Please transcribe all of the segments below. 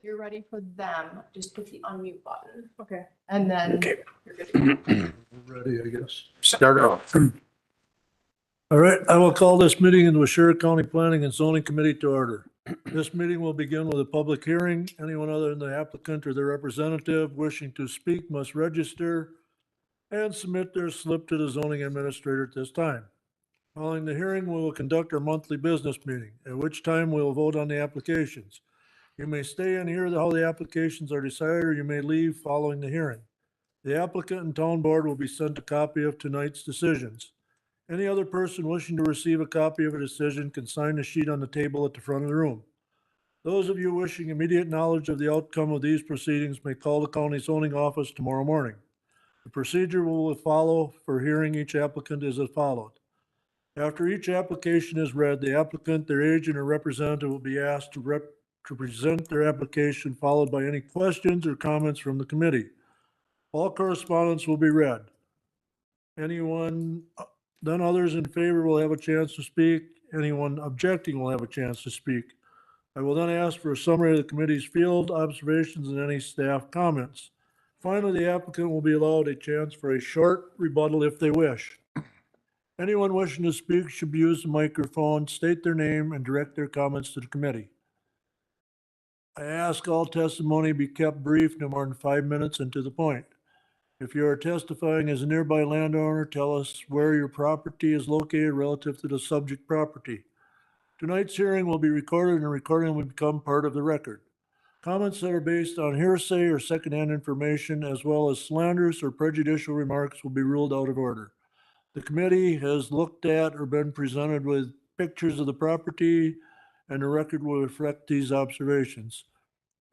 you're ready for them, just hit the unmute button. Okay. And then Okay. you're good to go. Ready, I guess. Start off. All right, I will call this meeting in the Washera County Planning and Zoning Committee to order. This meeting will begin with a public hearing. Anyone other than the applicant or their representative wishing to speak must register and submit their slip to the zoning administrator at this time. Following the hearing, we will conduct our monthly business meeting, at which time we will vote on the applications. You may stay and hear how the applications are decided, or you may leave following the hearing. The applicant and town board will be sent a copy of tonight's decisions. Any other person wishing to receive a copy of a decision can sign the sheet on the table at the front of the room. Those of you wishing immediate knowledge of the outcome of these proceedings may call the county zoning office tomorrow morning. The procedure we will follow for hearing each applicant is as followed. After each application is read, the applicant, their agent, or representative will be asked to present their application, followed by any questions or comments from the committee. All correspondence will be read. Anyone, then others in favor will have a chance to speak. Anyone objecting will have a chance to speak. I will then ask for a summary of the committee's field observations and any staff comments. Finally, the applicant will be allowed a chance for a short rebuttal if they wish. Anyone wishing to speak should use the microphone, state their name, and direct their comments to the committee. I ask all testimony be kept brief, no more than 5 minutes and to the point. If you are testifying as a nearby landowner, tell us where your property is located relative to the subject property. Tonight's hearing will be recorded, and the recording will become part of the record. Comments that are based on hearsay or secondhand information, as well as slanderous or prejudicial remarks, will be ruled out of order. The committee has looked at or been presented with pictures of the property, and the record will reflect these observations.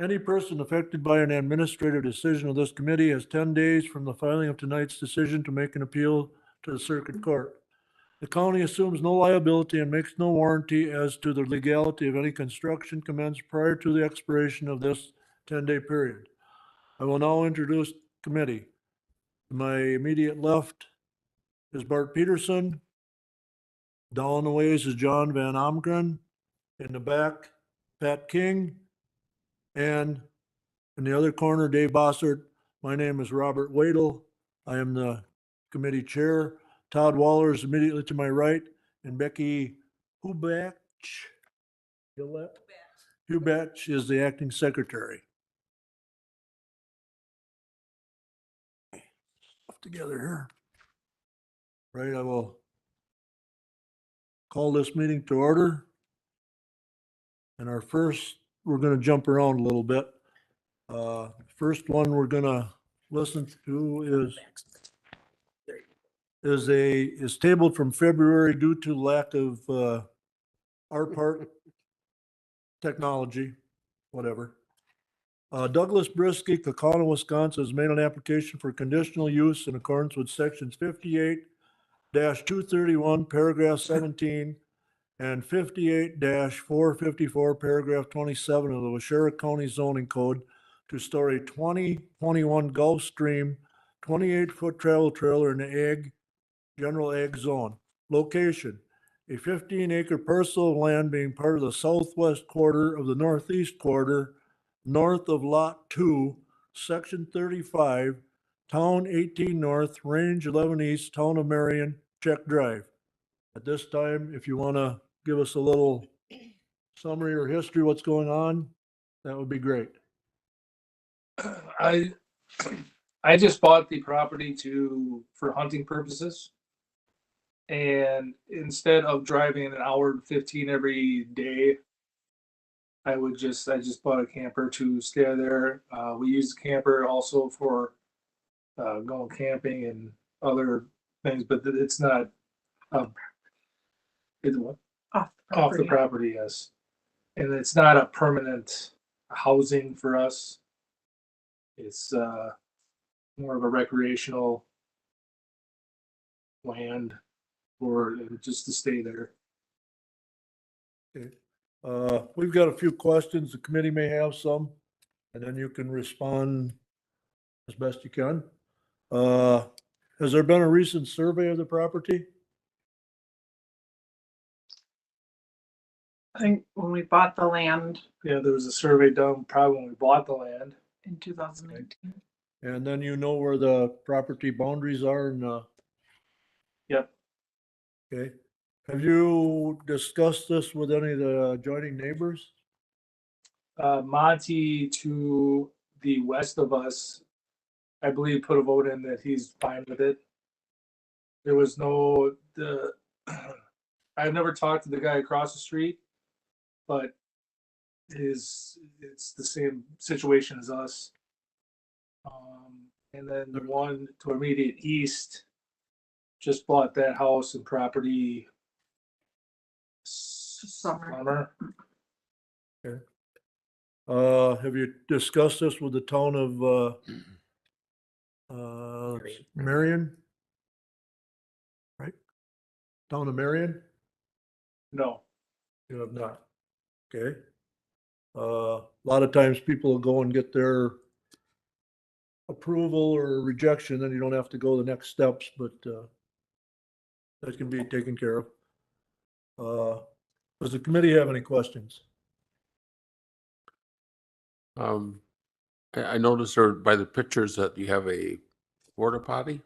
Any person affected by an administrative decision of this committee has 10 days from the filing of tonight's decision to make an appeal to the circuit court. The county assumes no liability and makes no warranty as to the legality of any construction commenced prior to the expiration of this 10-day period. I will now introduce the committee. To my immediate left is Bart Peterson. Down the ways is John Van Amgren. In the back, Pat King. And in the other corner, Dave Bossert. My name is Robert Wadle. I am the committee chair. Todd Waller is immediately to my right, and Becky Hubach is the acting secretary. Together here. Right, I will call this meeting to order. And our first, we're going to jump around a little bit. First one we're going to listen to is tabled from February due to lack of our part technology, whatever. Douglas Brisky, Kaukauna, Wisconsin, has made an application for conditional use in accordance with sections 58-231, paragraph 17, and 58-454, paragraph 27 of the Washera County zoning code to store a 2021 Gulfstream 28-foot travel trailer in the general ag zone. Location: a 15-acre parcel of land being part of the southwest quarter of the northeast quarter, north of Lot 2, Section 35, Town 18 North, Range 11 East, Town of Marion, Check Drive. At this time, if you want to give us a little summary or history what's going on, that would be great. I just bought the property for hunting purposes. And instead of driving an hour and 15 every day, I just bought a camper to stay there. We use the camper also for going camping and other things, but it's not it's what? Off the property, yes. And it's not a permanent housing for us. It's more of a recreational land or just to stay there. Okay. We've got a few questions. The committee may have some, and then you can respond as best you can. Has there been a recent survey of the property? I think when we bought the land Yeah, there was a survey done probably when we bought the land. in 2019. And then you know where the property boundaries are and, Yep. okay. Have you discussed this with any of the adjoining neighbors? Monty to the west of us, I believe, put a vote in that he's fine with it. There was I've never talked to the guy across the street, but it's the same situation as us. And then the one to immediate east just bought that house and property summer. Have you discussed this with the town of, Marion? Right? Town of Marion? No, You have not. Okay. A lot of times people will go and get their approval or rejection, then you don't have to go the next steps, but, that can be taken care of. Does the committee have any questions? I noticed there by the pictures that you have a porta potty,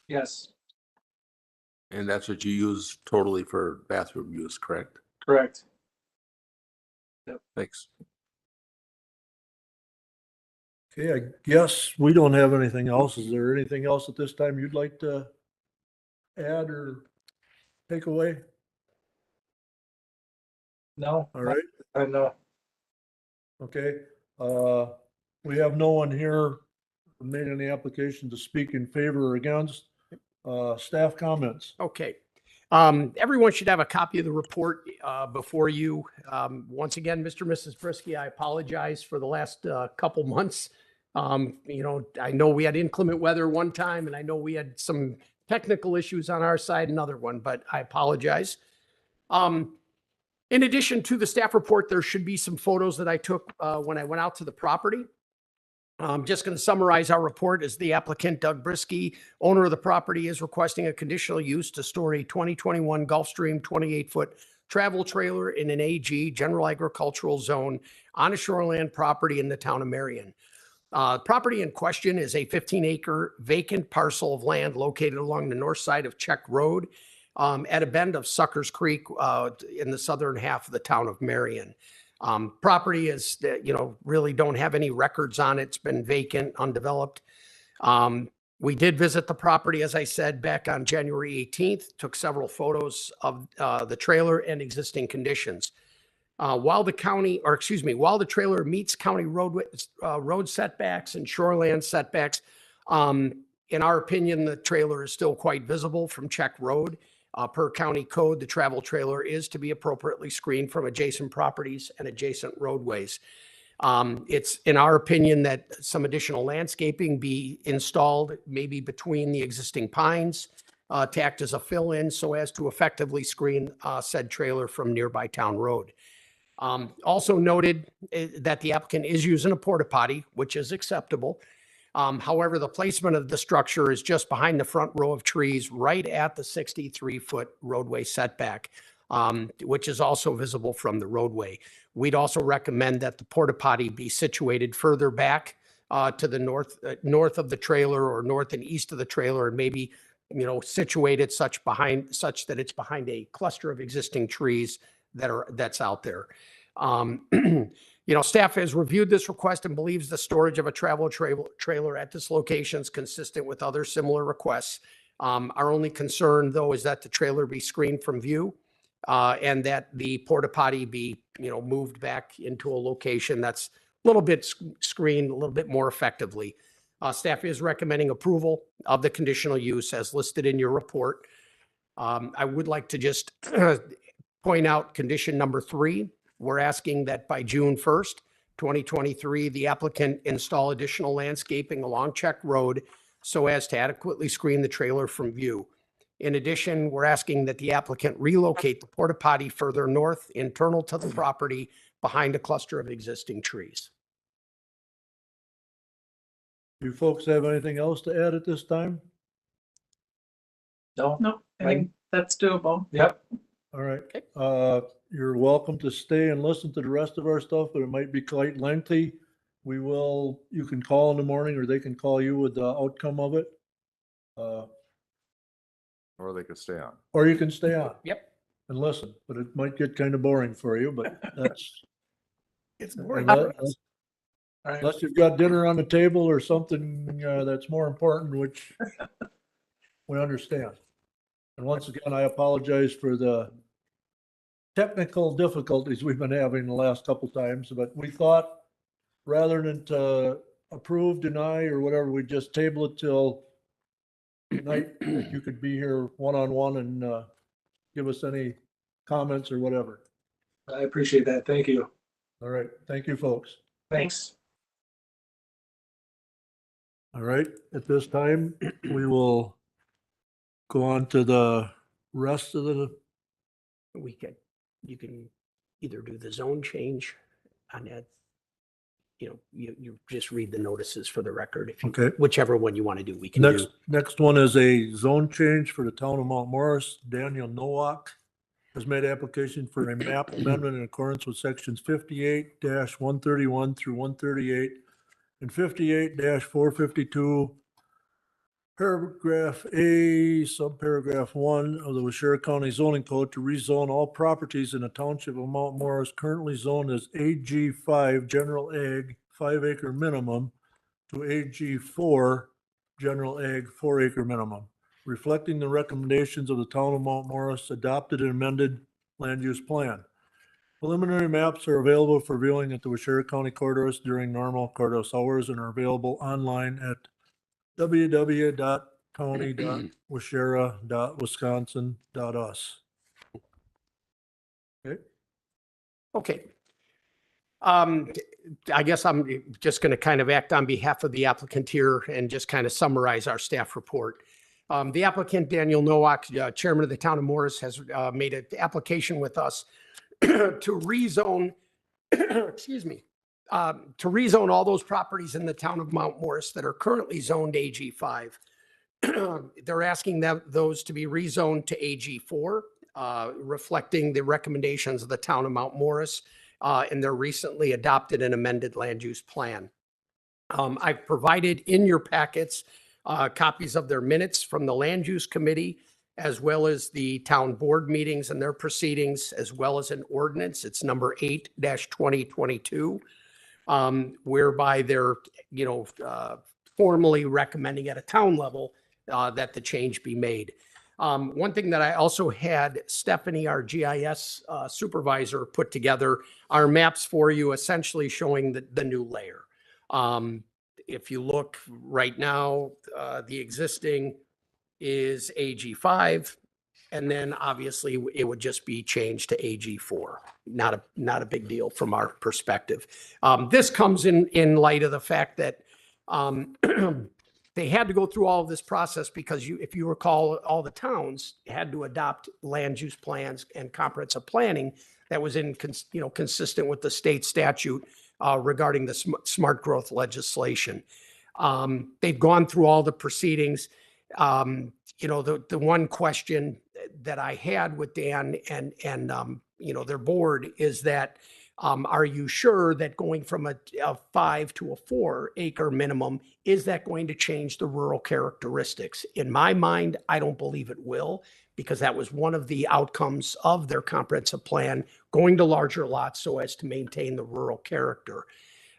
yes, and that's what you use totally for bathroom use, correct? correct. Thanks. Okay, I guess we don't have anything else. Is there anything else at this time you'd like to add or take away? No, All right, I know. okay. We have no one here who made any application to speak in favor or against. Staff comments. Okay. Everyone should have a copy of the report before you. Once again, Mr. and Mrs. Brisky, I apologize for the last couple months. I know we had inclement weather one time, and I know we had some technical issues on our side, another one, but I apologize. In addition to the staff report, there should be some photos that I took when I went out to the property. I'm just going to summarize our report as the applicant, Doug Brisky, owner of the property, is requesting a conditional use to store a 2021 Gulfstream 28-foot travel trailer in an AG, general agricultural zone, on a shoreland property in the town of Marion. Property in question is a 15-acre vacant parcel of land located along the north side of Check Road at a bend of Suckers Creek in the southern half of the town of Marion. Property is, really don't have any records on it. It's been vacant, undeveloped. We did visit the property, as I said, back on January 18th, took several photos of the trailer and existing conditions. While the trailer meets county road setbacks and shoreland setbacks, in our opinion, the trailer is still quite visible from Check Road. Per county code, the travel trailer is to be appropriately screened from adjacent properties and adjacent roadways. It's in our opinion that some additional landscaping be installed maybe between the existing pines to act as a fill-in so as to effectively screen said trailer from nearby town road. Also noted that the applicant is using a porta potty, which is acceptable. However, the placement of the structure is just behind the front row of trees right at the 63-foot roadway setback, which is also visible from the roadway. We'd also recommend that the porta potty be situated further back to the north of the trailer or north and east of the trailer, and maybe situated such that it's behind a cluster of existing trees that's out there. Staff has reviewed this request and believes the storage of a travel trailer at this location is consistent with other similar requests. Our only concern, though, is that the trailer be screened from view and that the porta potty be, moved back into a location that's a little bit screened a little bit more effectively. Staff is recommending approval of the conditional use as listed in your report. I would like to just point out condition number 3. We're asking that by June 1st, 2023, the applicant install additional landscaping along Check Road so as to adequately screen the trailer from view. In addition, we're asking that the applicant relocate the porta potty further north, internal to the property, behind a cluster of existing trees. You folks have anything else to add at this time? No. Nope, I think that's doable. Yep. All right. Okay. You're welcome to stay and listen to the rest of our stuff, but it might be quite lengthy. You can call in the morning or they can call you with the outcome of it. Or they could stay on. Or you can stay on Yep. and listen, but it might get kind of boring for you, but that's. It's Unless All right. unless you've got dinner on the table or something that's more important, which we understand. And once again, I apologize for the technical difficulties we've been having the last couple times, but we thought rather than to approve, deny, or whatever, we just table it till tonight, that you could be here one-on-one and give us any comments or whatever. I appreciate that. Thank you. All right. Thank you, folks. Thanks. All right. At this time, we will go on to the rest of the, You can either do the zone change on that. You just read the notices for the record. If you, okay. whichever one you want to do, we can do. Next one is a zone change for the town of Mount Morris. Daniel Nowak has made application for a map amendment in accordance with sections 58-131 through 138 and 58-452, paragraph A, subparagraph 1 of the Washera County zoning code to rezone all properties in the township of Mount Morris currently zoned as AG5 General Ag 5-acre minimum to AG4 General Ag 4-acre minimum, reflecting the recommendations of the town of Mount Morris adopted and amended land use plan. Preliminary maps are available for viewing at the Washera County Courthouse during normal courthouse hours and are available online at www.county.washera.wisconsin.us. Okay. Okay. I guess I'm just going to kind of act on behalf of the applicant here and just kind of summarize our staff report. The applicant, Daniel Nowak, chairman of the town of Morris, has made an application with us to rezone, excuse me, to rezone all those properties in the town of Mount Morris that are currently zoned AG5. They're asking those to be rezoned to AG4, reflecting the recommendations of the town of Mount Morris in their recently adopted and amended land use plan. I've provided in your packets copies of their minutes from the land use committee, as well as the town board meetings and their proceedings, as well as an ordinance. It's number 8-2022, whereby they're, formally recommending at a town level that the change be made. One thing that I also had Stephanie, our GIS supervisor, put together are maps for you, essentially showing the new layer. If you look right now, the existing is AG5, and then obviously it would just be changed to AG4. Not a big deal from our perspective. This comes in light of the fact that they had to go through all of this process because if you recall, all the towns had to adopt land use plans and comprehensive planning that was consistent with the state statute regarding the smart growth legislation. They've gone through all the proceedings. The one question that I had with Dan and their board is that, are you sure that going from a 5 to a 4-acre minimum, is that going to change the rural characteristics? In my mind, I don't believe it will, because that was one of the outcomes of their comprehensive plan, going to larger lots so as to maintain the rural character.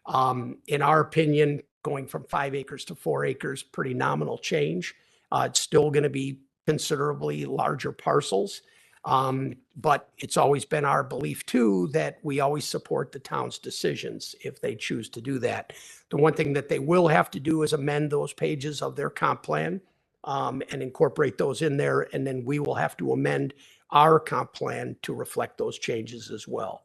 In our opinion, going from 5 acres to 4 acres, pretty nominal change. It's still going to be considerably larger parcels. But it's always been our belief too, that we always support the town's decisions if they choose to do that. The one thing that they will have to do is amend those pages of their comp plan, and incorporate those in there. And then we will have to amend our comp plan to reflect those changes as well.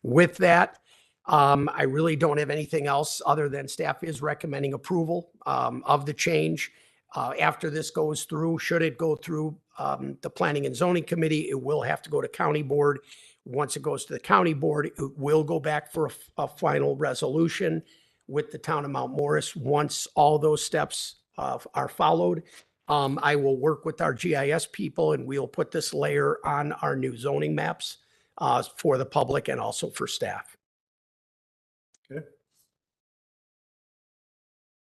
With that, I really don't have anything else other than staff is recommending approval of the change. After this goes through, should it go through the Planning and Zoning Committee, it will have to go to County Board. Once it goes to the County Board, it will go back for a final resolution with the town of Mount Morris. Once all those steps are followed, I will work with our GIS people and we'll put this layer on our new zoning maps for the public and also for staff.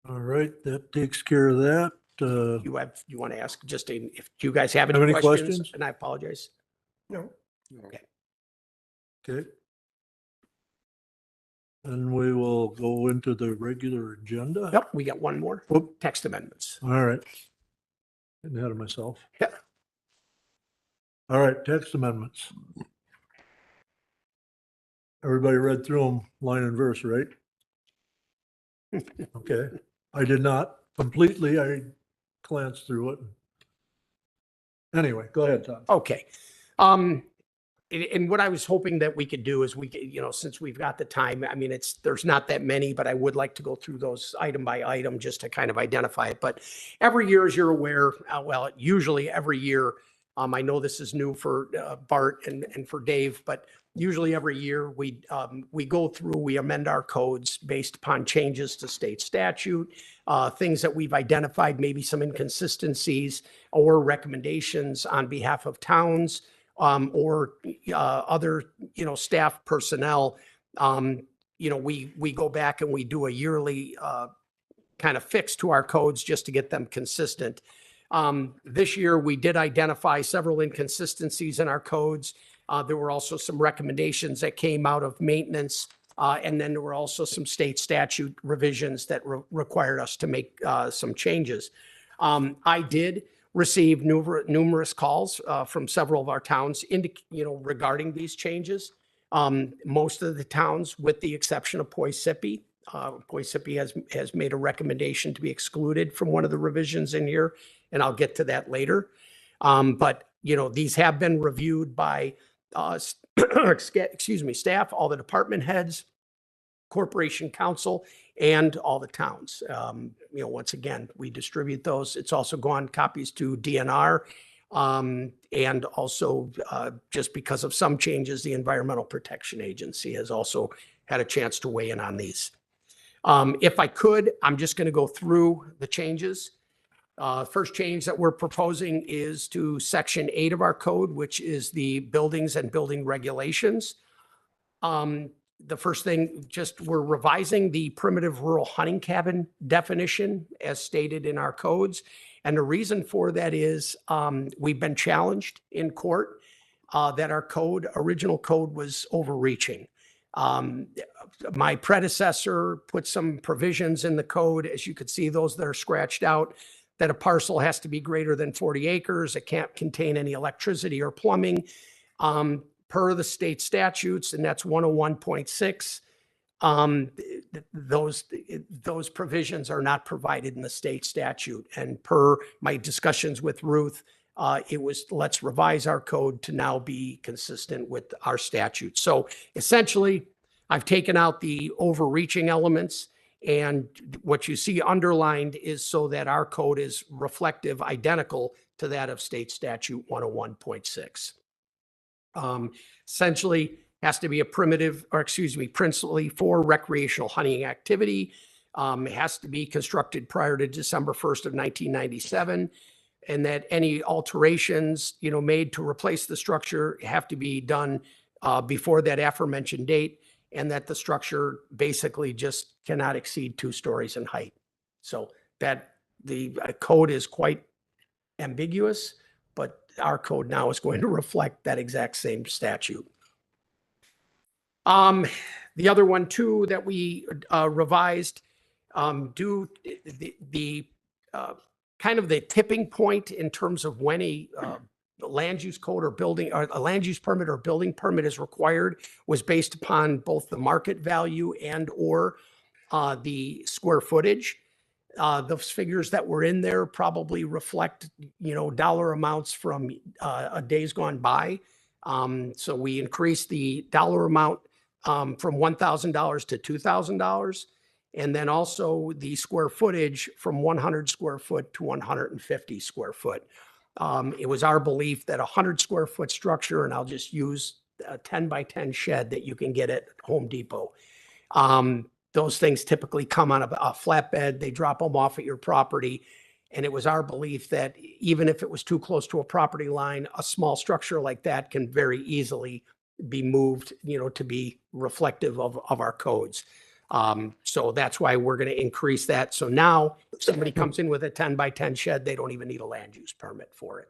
All right, that takes care of that. You want to ask just if you guys have Have any any questions? questions? And I apologize. No. Okay. And we will go into the regular agenda. Yep, we got one more. Whoop. Text amendments. All right. Getting ahead of myself. Yeah. All right, text amendments. Everybody read through them line and verse, right? Okay, I did not completely. I glanced through it. Anyway, go ahead, Tom. Okay. And what I was hoping that we could do is we could, since we've got the time, I mean, there's not that many, but I would like to go through those item by item just to kind of identify it. But every year, as you're aware, well, usually every year, I know this is new for Bart and for Dave, but usually every year we go through, we amend our codes based upon changes to state statute, things that we've identified, maybe some inconsistencies or recommendations on behalf of towns, or other, staff personnel. We go back and we do a yearly kind of fix to our codes just to get them consistent. This year, we did identify several inconsistencies in our codes. There were also some recommendations that came out of maintenance. And then there were also some state statute revisions that required us to make some changes. I did receive numerous calls from several of our towns regarding these changes. Most of the towns, with the exception of Poisippi, has made a recommendation to be excluded from one of the revisions in here, and I'll get to that later. But these have been reviewed by staff, all the department heads, corporation council, and all the towns. Once again, we distribute those. It's also gone copies to DNR. And also, just because of some changes, the Environmental Protection Agency has also had a chance to weigh in on these. If I could, I'm just going to go through the changes. First change that we're proposing is to Section 8 of our code, which is the buildings and building regulations. The first thing, we're revising the primitive rural hunting cabin definition as stated in our codes. And the reason for that is we've been challenged in court that our original code was overreaching. My predecessor put some provisions in the code, as you could see, those that are scratched out, that a parcel has to be greater than 40 acres. It can't contain any electricity or plumbing. Per the state statutes, and that's 101.6. Those provisions are not provided in the state statute. And per my discussions with Ruth, it was, let's revise our code to now be consistent with our statute. So essentially, I've taken out the overreaching elements, and what you see underlined is so that our code is reflective, identical to that of state statute 101.6. Essentially has to be principally for recreational hunting activity. It has to be constructed prior to December 1st of 1997, and that any alterations, made to replace the structure have to be done before that aforementioned date, and that the structure basically just cannot exceed 2 stories in height. So that the code is quite ambiguous, but our code now is going to reflect that exact same statute. The other one too that we revised, due the kind of the tipping point in terms of when a land use code or building or a land use permit or building permit is required was based upon both the market value and or the square footage. Those figures that were in there probably reflect, dollar amounts from a days gone by. So we increased the dollar amount from $1,000 to $2,000. And then also the square footage from 100 square foot to 150 square foot. It was our belief that 100 square foot structure, and I'll just use a 10 by 10 shed that you can get at Home Depot. Those things typically come on a flatbed. They drop them off at your property. And it was our belief that even if it was too close to a property line, a small structure like that can very easily be moved, to be reflective of our codes. So that's why we're going to increase that. So now if somebody comes in with a 10 by 10 shed, they don't even need a land use permit for it.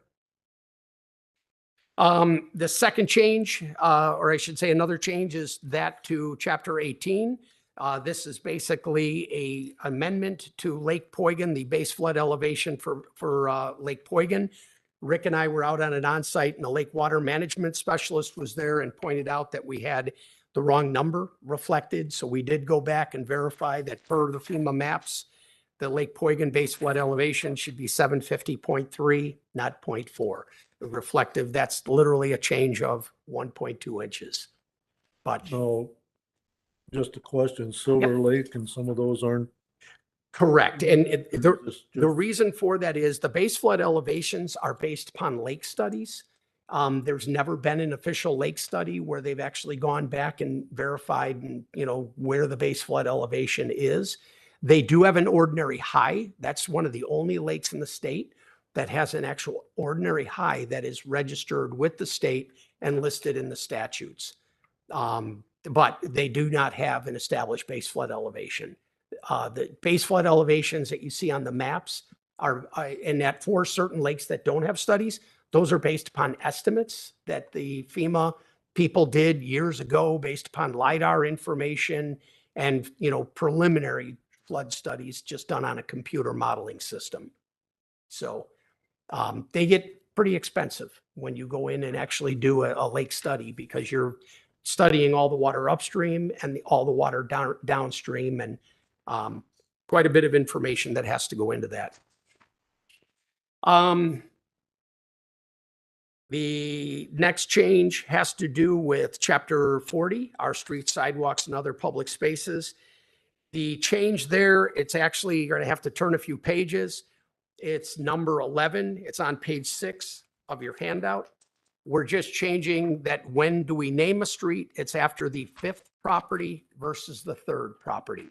The second change, or I should say another change, is that to chapter 18. This is basically a amendment to Lake Poygan, the base flood elevation for Lake Poygan. Rick and I were out on an onsite and the lake water management specialist was there and pointed out that we had the wrong number reflected. So we did go back and verify that per the FEMA maps, the Lake Poygan base flood elevation should be 750.3, not 0.4. Reflective, that's literally a change of 1.2 inches. But So just a question, Silver Lake and some of those aren't. correct. And the just- reason for that is the base flood elevations are based upon lake studies. There's never been an official lake study where they've actually gone back and verified, and where the base flood elevation is. They do have an ordinary high. That's one of the only lakes in the state that has an actual ordinary high that is registered with the state and listed in the statutes. But they do not have an established base flood elevation. The base flood elevations that you see on the maps are, and that for certain lakes that don't have studies, those are based upon estimates that the FEMA people did years ago based upon LIDAR information and, preliminary flood studies just done on a computer modeling system. So they get pretty expensive when you go in and actually do a lake study, because you're studying all the water upstream and all the water downstream, and quite a bit of information that has to go into that. The next change has to do with chapter 40, our streets, sidewalks, and other public spaces. The change there, it's actually, you're going to have to turn a few pages. It's number 11. It's on page 6 of your handout. We're just changing that when do we name a street? It's after the 5th property versus the 3rd property.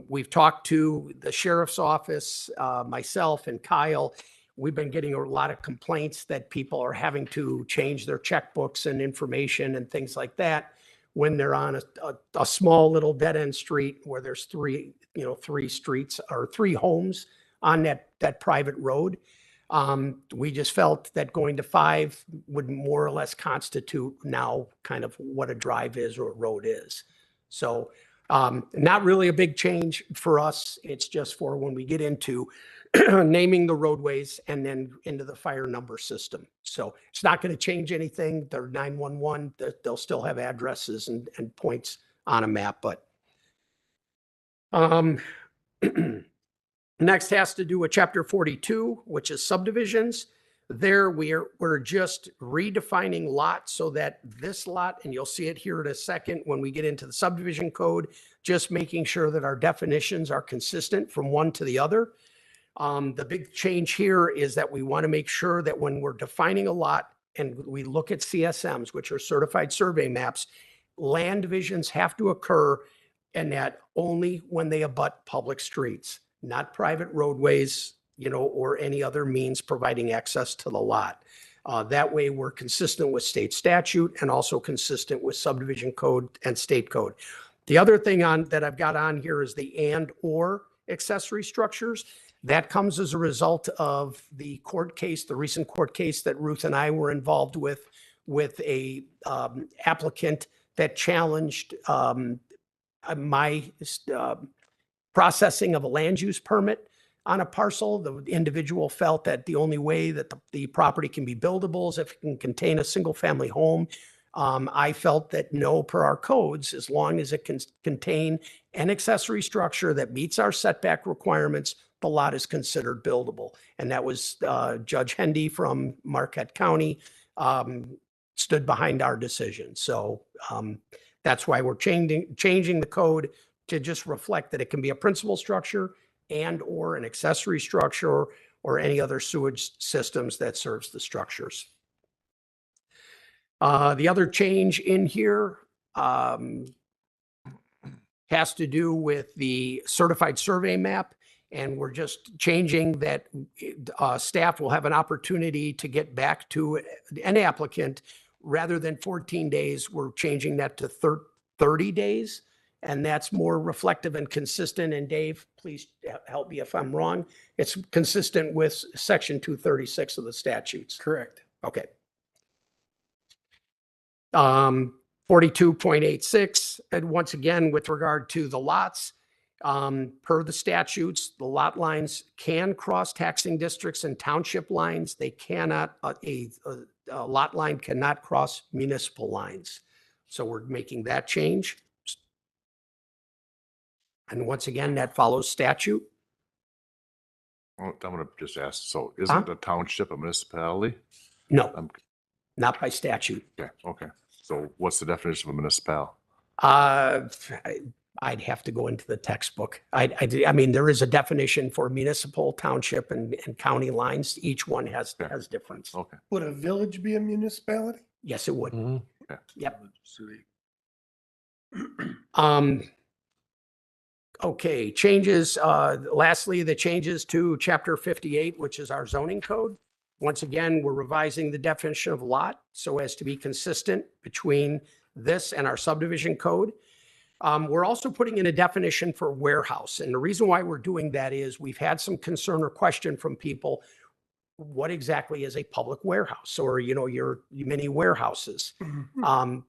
We've talked to the sheriff's office, myself and Kyle. We've been getting a lot of complaints that people are having to change their checkbooks and information and things like that when they're on a small little dead end street where there's three streets or 3 homes on that private road. We just felt that going to 5 would more or less constitute now kind of what a drive is or a road is. So not really a big change for us. It's just for when we get into naming the roadways and then into the fire number system. So it's not going to change anything. They're 911. They'll still have addresses and points on a map, but next has to do with chapter 42, which is subdivisions. There we're just redefining lots so that this lot, and you'll see it here in a second when we get into the subdivision code, just making sure that our definitions are consistent from one to the other. The big change here is that we want to make sure that when we're defining a lot and we look at CSMs, which are certified survey maps, land divisions have to occur, and that only when they abut public streets, not private roadways, or any other means providing access to the lot. That way we're consistent with state statute and also consistent with subdivision code and state code. The other thing that I've got on here is the and/or accessory structures. That comes as a result of the recent court case that Ruth and I were involved with a applicant that challenged my processing of a land use permit on a parcel. The individual felt that the only way that the property can be buildable is if it can contain a single family home. I felt that no, per our codes, as long as it can contain an accessory structure that meets our setback requirements, the lot is considered buildable. And that was Judge Hendy from Marquette County stood behind our decision. So that's why we're changing the code to just reflect that it can be a principal structure and or an accessory structure or any other sewage systems that serves the structures. The other change in here has to do with the certified survey map. And we're just changing that staff will have an opportunity to get back to an applicant. Rather than 14 days, we're changing that to 30 days. And that's more reflective and consistent. And Dave, please help me if I'm wrong. It's consistent with section 236 of the statutes. Correct. Okay. 42.86, and once again, with regard to the lots, per the statutes, the lot lines can cross taxing districts and township lines. They cannot, a lot line cannot cross municipal lines. So we're making that change. And once again, that follows statute. I'm gonna just ask, so Huh? isn't a township a municipality? No, Um, not by statute. Okay. So what's the definition of a municipal? I'd have to go into the textbook. I mean, there is a definition for municipal, township, and county lines. Each one has difference. Okay. Would a village be a municipality? Yes, it would. Mhm. Yep. City. Okay, changes, lastly, the changes to chapter 58, which is our zoning code. Once again, we're revising the definition of lot so as to be consistent between this and our subdivision code. We're also putting in a definition for warehouse. And the reason why we're doing that is we've had some concern or question from people. What exactly is a public warehouse, or, you know, your mini warehouses,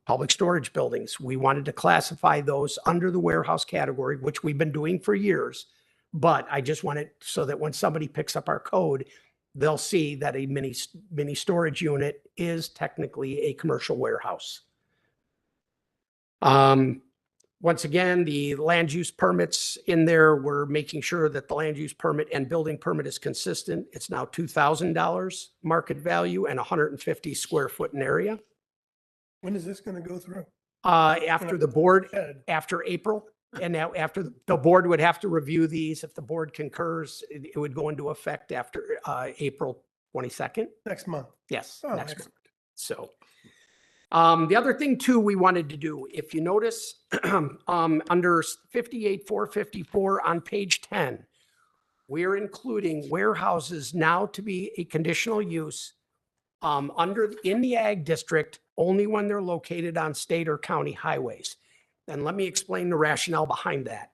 public storage buildings? We wanted to classify those under the warehouse category, which we've been doing for years. But I just want it so that when somebody picks up our code, they'll see that a mini storage unit is technically a commercial warehouse. Once again, the land use permits in there, we're making sure that the land use permit and building permit is consistent. It's now $2,000 market value and 150 square foot in area. When is this going to go through? After the board, Ed, after April, and now after the board would have to review these. If the board concurs, it would go into effect after April 22nd. next month. Yes, Oh, next month. excellent. So, the other thing too, we wanted to do, if you notice, under 58,454 on page 10, we're including warehouses now to be a conditional use in the ag district, only when they're located on state or county highways. And let me explain the rationale behind that.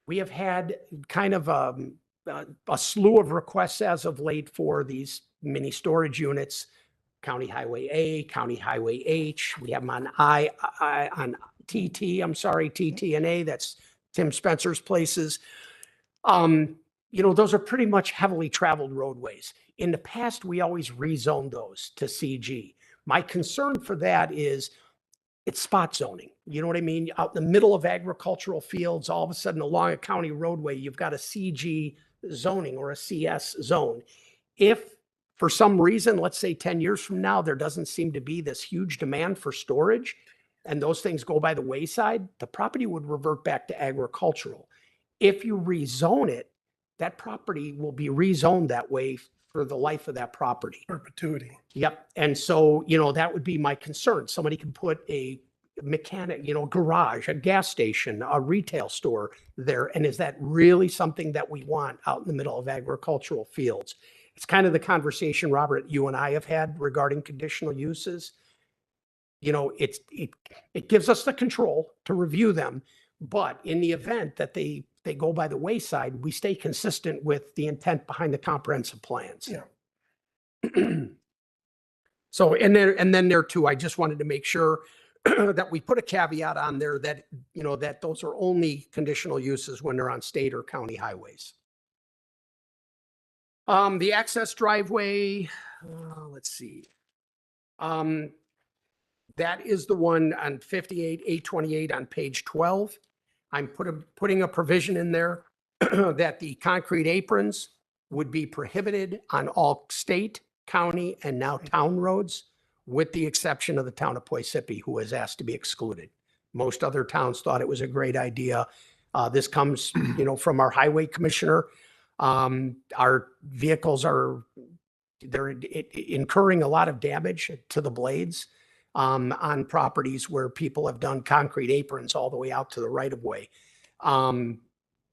We have had kind of a slew of requests as of late for these mini storage units. County Highway A, County Highway H. We have them on on TT, TT and A, that's Tim Spencer's places. You know, those are pretty much heavily traveled roadways. In the past, we always rezoned those to CG. My concern for that is it's spot zoning. You know what I mean? Out in the middle of agricultural fields, all of a sudden along a county roadway, you've got a CG zoning or a CS zone. If for some reason, let's say 10 years from now, there doesn't seem to be this huge demand for storage and those things go by the wayside, the property would revert back to agricultural. If you rezone it, that property will be rezoned that way for the life of that property. Perpetuity. Yep. And so, you know, that would be my concern. Somebody can put a mechanic, you know, garage, a gas station, a retail store there. And is that really something that we want out in the middle of agricultural fields? It's kind of the conversation, Robert, you and I have had regarding conditional uses. You know, it gives us the control to review them, but in the event that they go by the wayside, we stay consistent with the intent behind the comprehensive plans. Yeah. So, and then there too, I just wanted to make sure that we put a caveat on there that, you know, that those are only conditional uses when they're on state or county highways. The access driveway, let's see. That is the one on 58,828 on page 12. I'm putting a provision in there that the concrete aprons would be prohibited on all state, county, and now town roads, with the exception of the town of Poisippi, who was asked to be excluded. Most other towns thought it was a great idea. This comes, you know, from our highway commissioner. Our vehicles they're incurring a lot of damage to the blades on properties where people have done concrete aprons all the way out to the right of way.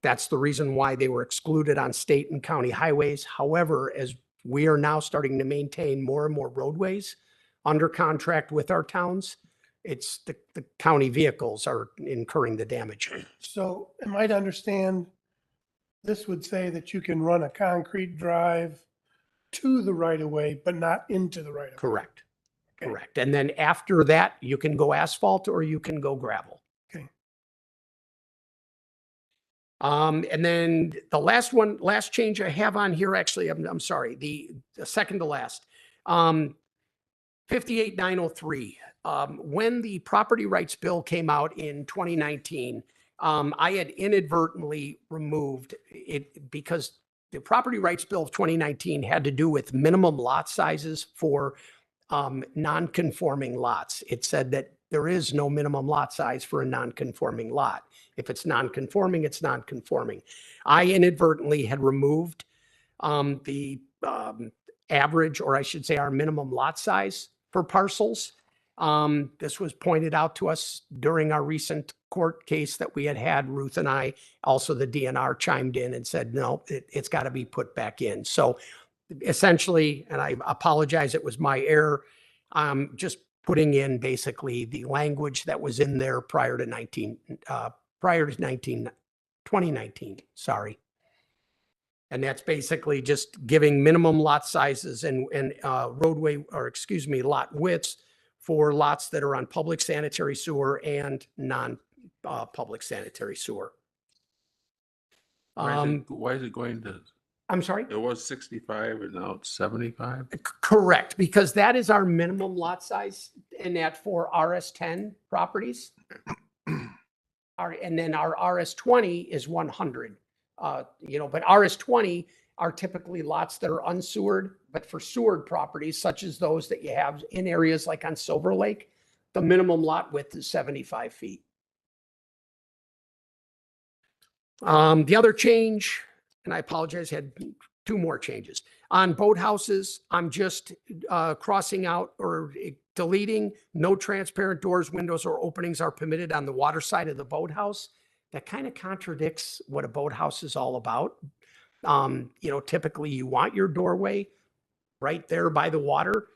That's the reason why they were excluded on state and county highways. However, as we are now starting to maintain more and more roadways under contract with our towns, it's the county vehicles are incurring the damage. So am I to understand, this would say that you can run a concrete drive to the right of way, but not into the right of way? Correct. Okay. Correct. And then after that, you can go asphalt or you can go gravel. Okay. And then the last change I have on here, actually, I'm sorry, the second to last. 58903, when the property rights bill came out in 2019, I had inadvertently removed it because the property rights bill of 2019 had to do with minimum lot sizes for non-conforming lots. It said that there is no minimum lot size for a non-conforming lot. If it's non-conforming, it's non-conforming. I inadvertently had removed the average, or I should say our minimum lot size for parcels. This was pointed out to us during our recent court case that we had. Ruth and I, also the DNR chimed in and said, no, it's got to be put back in. So essentially, and I apologize, it was my error. Just putting in basically the language that was in there prior to 2019, sorry. And that's basically just giving minimum lot sizes and roadway, or excuse me, lot widths for lots that are on public sanitary sewer and non-public sanitary sewer. Why is it going to, I'm sorry? it was 65 and now it's 75? Correct, because that is our minimum lot size in that for RS10 properties. And then our RS20 is 100. But RS20 are typically lots that are unsewered, but for sewered properties, such as those that you have in areas like on Silver Lake, the minimum lot width is 75 feet. The other change, and I apologize, had two more changes. On boathouses, I'm just crossing out or deleting no transparent doors, windows, or openings are permitted on the water side of the boathouse. That kind of contradicts what a boathouse is all about. Typically you want your doorway right there by the water.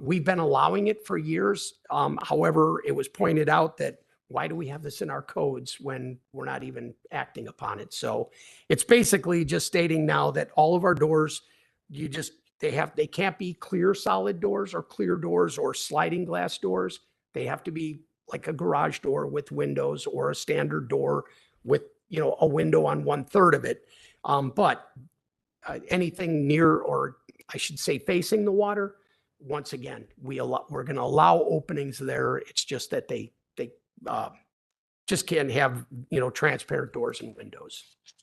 We've been allowing it for years. However, it was pointed out that why do we have this in our codes when we're not even acting upon it? So it's basically just stating now that all of our doors, they can't be clear solid doors or clear doors or sliding glass doors. They have to be like a garage door with windows or a standard door with, a window on 1/3 of it. But anything near, or I should say facing the water, once again, we're going to allow openings there. It's just that they just can't have, transparent doors and windows. Does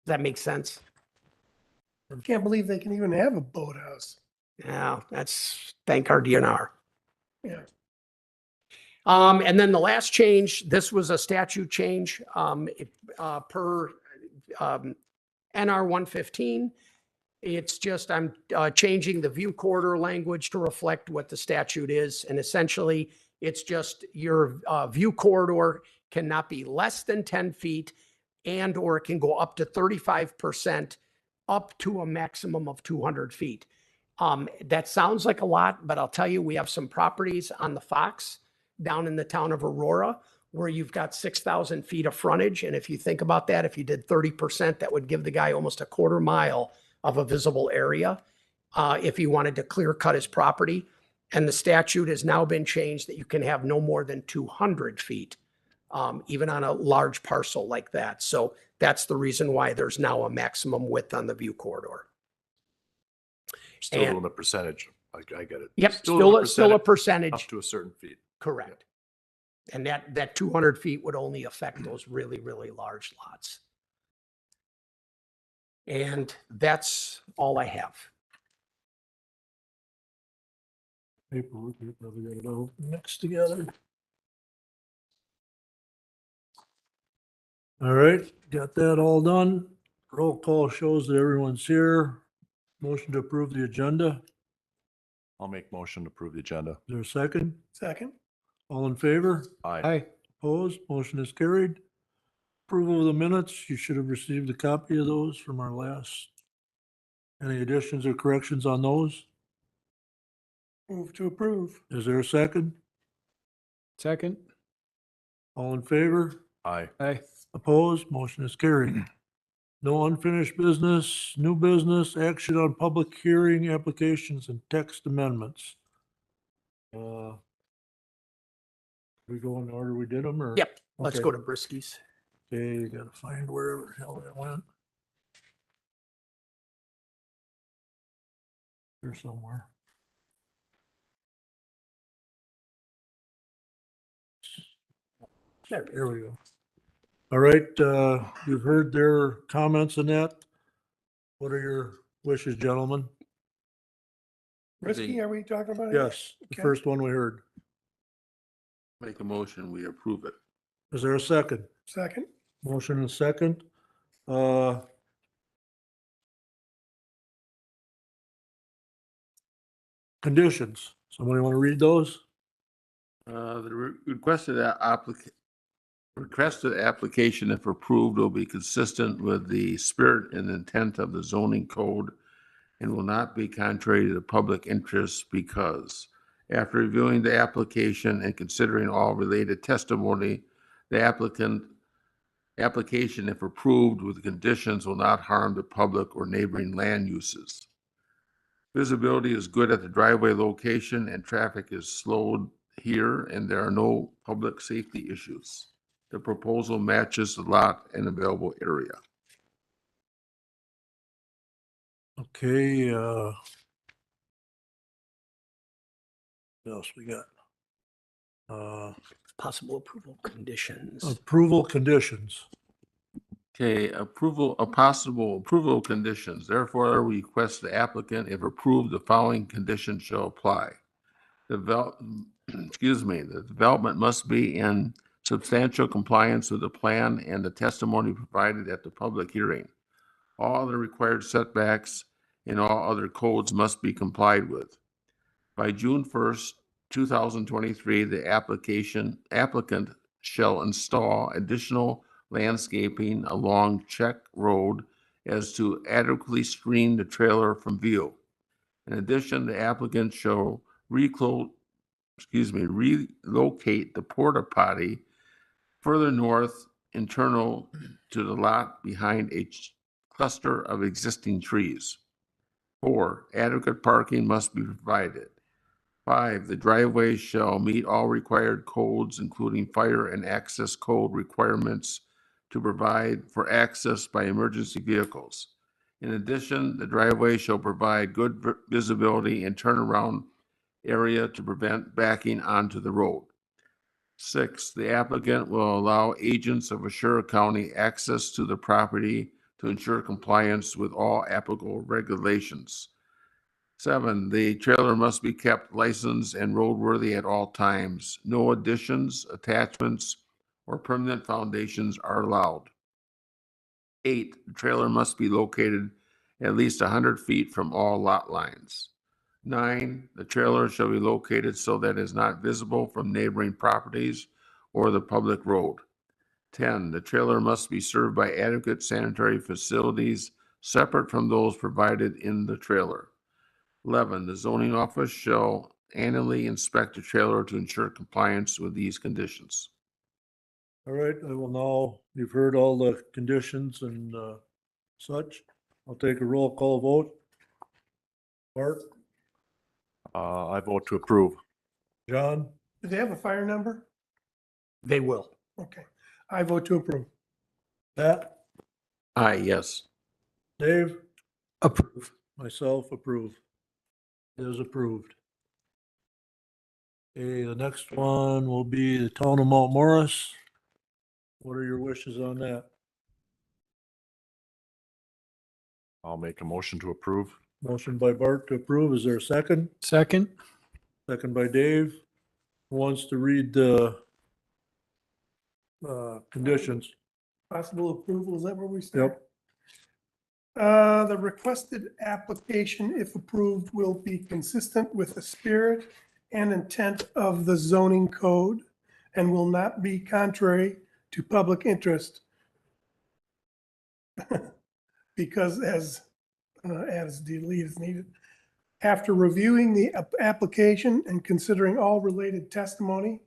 that make sense? I can't believe they can even have a boathouse. Yeah, thank our DNR. Yeah. And then the last change, this was a statute change, per NR 115. It's just, I'm changing the view corridor language to reflect what the statute is. And essentially, it's just your view corridor cannot be less than 10 feet or it can go up to 35% up to a maximum of 200 feet. That sounds like a lot, but I'll tell you, we have some properties on the Fox down in the town of Aurora where you've got 6,000 feet of frontage. And if you think about that, if you did 30%, that would give the guy almost a 1/4 mile of a visible area if he wanted to clear cut his property. And the statute has now been changed that you can have no more than 200 feet, even on a large parcel like that. So that's the reason why there's now a maximum width on the view corridor. Still And- doing a percentage. I get it. Yep, doing still a Up percentage, to a certain feet. correct. And that 200 feet would only affect those really, really large lots. And that's all I have. Paperwork, we probably got it all mixed together. All right, got that all done. Roll call shows that everyone's here. Motion to approve the agenda. I'll make motion to approve the agenda. Is there a second? Second? All in favor? Aye. Opposed? Motion is carried. Approval of the minutes, you should have received a copy of those from our last. Any additions or corrections on those? Move to approve. Is there a second? Second. All in favor? Aye. Aye. Opposed? Motion is carried. No unfinished business, new business, action on public hearing applications and text amendments. We go in the order we did them or? Yep, let's Okay. go to Brisky's. Okay, you gotta find wherever the hell that went. Here somewhere. There we go. All right, you've heard their comments on that. What are your wishes, gentlemen? Risky, are we talking about? it? Yes, the Okay. first one we heard. Make a motion, we approve it. Is there a second? Second. Motion and second. Conditions. Somebody want to read those? Requested application, if approved, will be consistent with the spirit and intent of the zoning code and will not be contrary to the public interest because after reviewing the application and considering all related testimony, the application, if approved with conditions, will not harm the public or neighboring land uses. Visibility is good at the driveway location and traffic is slowed here and there are no public safety issues. The proposal matches the lot and available area. Okay, what else we got? Possible approval conditions. Approval conditions. Okay, possible approval conditions. Therefore, request the applicant, if approved, the following conditions shall apply. The development must be in substantial compliance with the plan and the testimony provided at the public hearing. All other required setbacks and all other codes must be complied with. By June 1st, 2023, the applicant shall install additional landscaping along Check Road as to adequately screen the trailer from view. In addition, the applicant shall relocate the porta potty further north internal to the lot behind a cluster of existing trees. 4, adequate parking must be provided. 5, the driveway shall meet all required codes, including fire and access code requirements to provide for access by emergency vehicles. In addition, the driveway shall provide good visibility and turnaround area to prevent backing onto the road. 6, the applicant will allow agents of Ashura County access to the property to ensure compliance with all applicable regulations. 7, the trailer must be kept licensed and roadworthy at all times. No additions, attachments, or permanent foundations are allowed. 8, the trailer must be located at least 100 feet from all lot lines. 9, the trailer shall be located so that it is not visible from neighboring properties or the public road. 10, the trailer must be served by adequate sanitary facilities separate from those provided in the trailer. 11, the zoning office shall annually inspect the trailer to ensure compliance with these conditions. All right, I will now, you've heard all the conditions and such. I'll take a roll call vote. Bart, I vote to approve. John, Do they have a fire number? They will. Okay. I vote to approve. Pat, Aye, yes. Dave, Approve. myself approve. It is approved. Okay, the next one will be the town of Mount Morris. What are your wishes on that? I'll make a motion to approve. Motion by Bart to approve. Is there a second? Second. Second by Dave. Who wants to read the conditions? Possible approval, is that where we start? Yep. The requested application, if approved, will be consistent with the spirit and intent of the zoning code and will not be contrary to public interest because as delete is needed. After reviewing the application and considering all related testimony,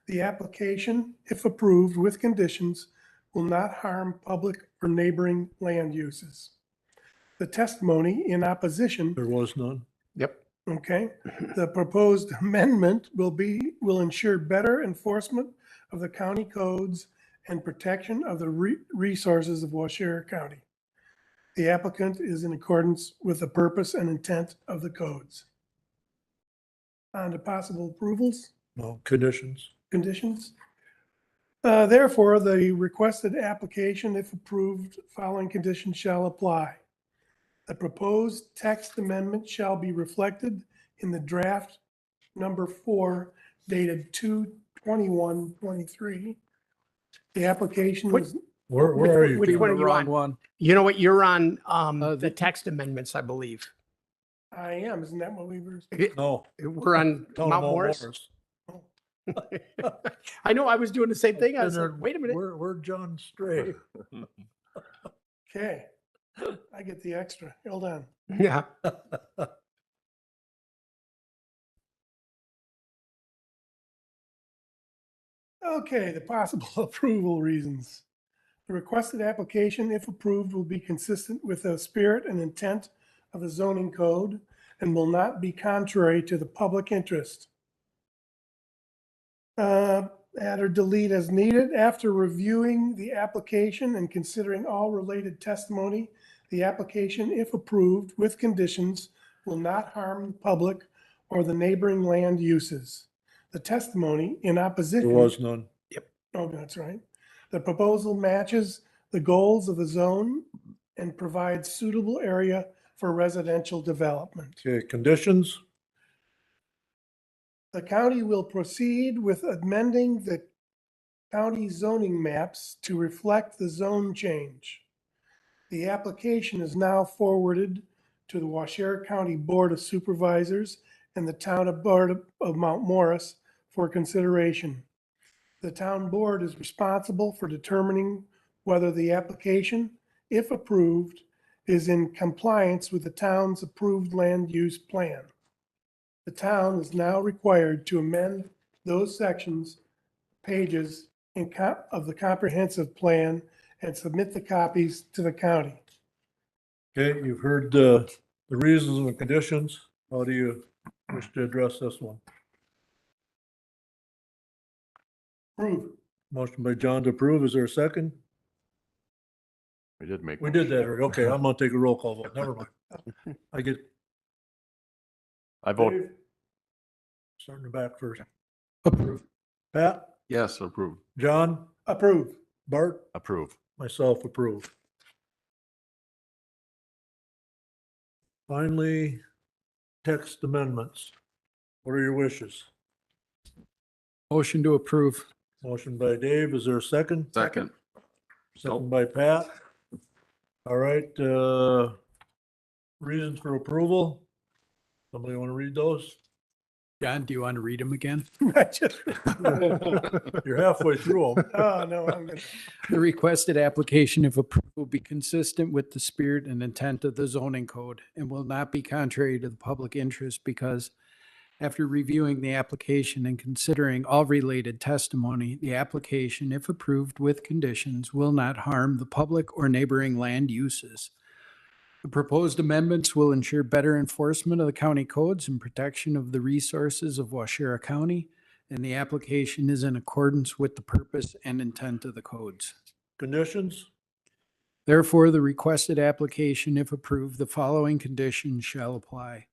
the application, if approved with conditions, will not harm public or neighboring land uses. The testimony in opposition, There was none. Yep. okay, the proposed amendment will ensure better enforcement of the county codes and protection of the resources of Waushara County. The applicant is in accordance with the purpose and intent of the codes. On to possible approvals, No conditions. conditions. Therefore, the requested application, if approved, following conditions shall apply. The proposed text amendment shall be reflected in the draft number 4 dated 2/21/23. The application was, Where are you? Which one are The you wrong on? one. You know what? You're on the the- text amendments, I believe. I am, isn't that what we were? No. We're on Town of Mount Mount Morris. Morris. I know, I was doing the same thing. I was And like, then wait a minute. Where'd John stray? Okay, I get the extra. Hold on. Yeah. Okay, the possible approval reasons. The requested application, if approved, will be consistent with the spirit and intent of the zoning code and will not be contrary to the public interest. Add or delete as needed. After reviewing the application and considering all related testimony, the application, if approved with conditions, will not harm the public or the neighboring land uses. The testimony in There opposition. was none. Oh, that's right. The proposal matches the goals of the zone and provides suitable area for residential development. Okay, conditions? The county will proceed with amending the county zoning maps to reflect the zone change. The application is now forwarded to the Waushara County Board of Supervisors and the Town of Board of Mount Morris for consideration. The town board is responsible for determining whether the application, if approved, is in compliance with the town's approved land use plan. The town is now required to amend those sections, pages of the comprehensive plan and submit the copies to the county. Okay, you've heard the reasons and the conditions. How do you wish to address this one? Approve. Motion by John to approve. Is there a second? We did make. We did that. already. Okay, I'm gonna take a roll call vote. Never mind. I vote, Dave? Starting the back first. Approve. Pat, Yes, approved. John, Approve. Bart, approve. myself approve. Finally, text amendments. What are your wishes? Motion to approve. Motion by Dave. Is there a second? Second. Second by Pat. All right, reasons for approval. Somebody want to read those? John, do you want to read them again? I just- You're halfway through them. Oh, no, I'm good. The requested application, if approved, will be consistent with the spirit and intent of the zoning code and will not be contrary to the public interest because after reviewing the application and considering all related testimony, the application, if approved with conditions, will not harm the public or neighboring land uses. The proposed amendments will ensure better enforcement of the county codes and protection of the resources of Waushara County, and the application is in accordance with the purpose and intent of the codes. Conditions? Therefore, the requested application, if approved, the following conditions shall apply.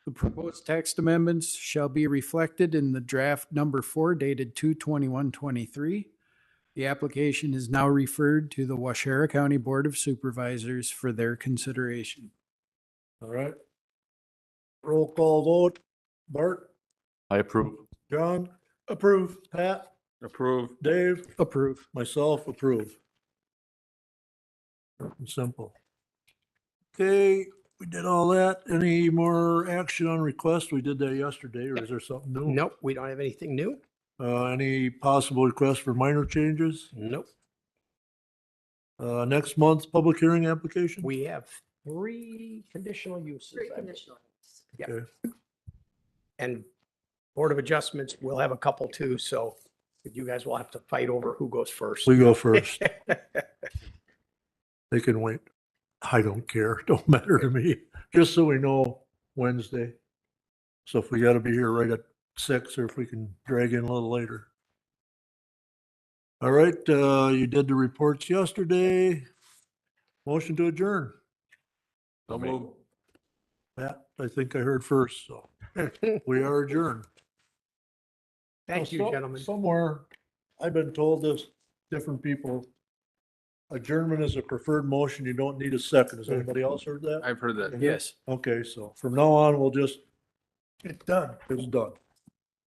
The proposed text amendments shall be reflected in the draft number 4 dated 2/21/23. The application is now referred to the Waushara County Board of Supervisors for their consideration. All right. Roll call vote. Bart, I approve. John, Approve. Pat, Approved. Dave, Approve. myself approve. Simple. Okay, we did all that. Any more action on requests? We did that yesterday, or is there something new? Nope, we don't have anything new. Any possible requests for minor changes? Nope. Next month's public hearing application? We have 3 conditional uses. Three I believe. conditional. Yeah. Okay. And Board of Adjustments, we'll have a couple too, so you guys will have to fight over who goes first. We go first. They can wait. I don't care. Don't matter to me. Just so we know Wednesday. So if we gotta be here right at 6 or if we can drag in a little later. All right, you did the reports yesterday. Motion to adjourn. So moved. That, I think I heard first, so we are adjourned. Thank you, So- gentlemen. Somewhere, I've been told this, different people, adjournment is a preferred motion. You don't need a second. Has anybody else heard that? I've heard that. Yes. Okay, so from now on, we'll just, It's done. it's done.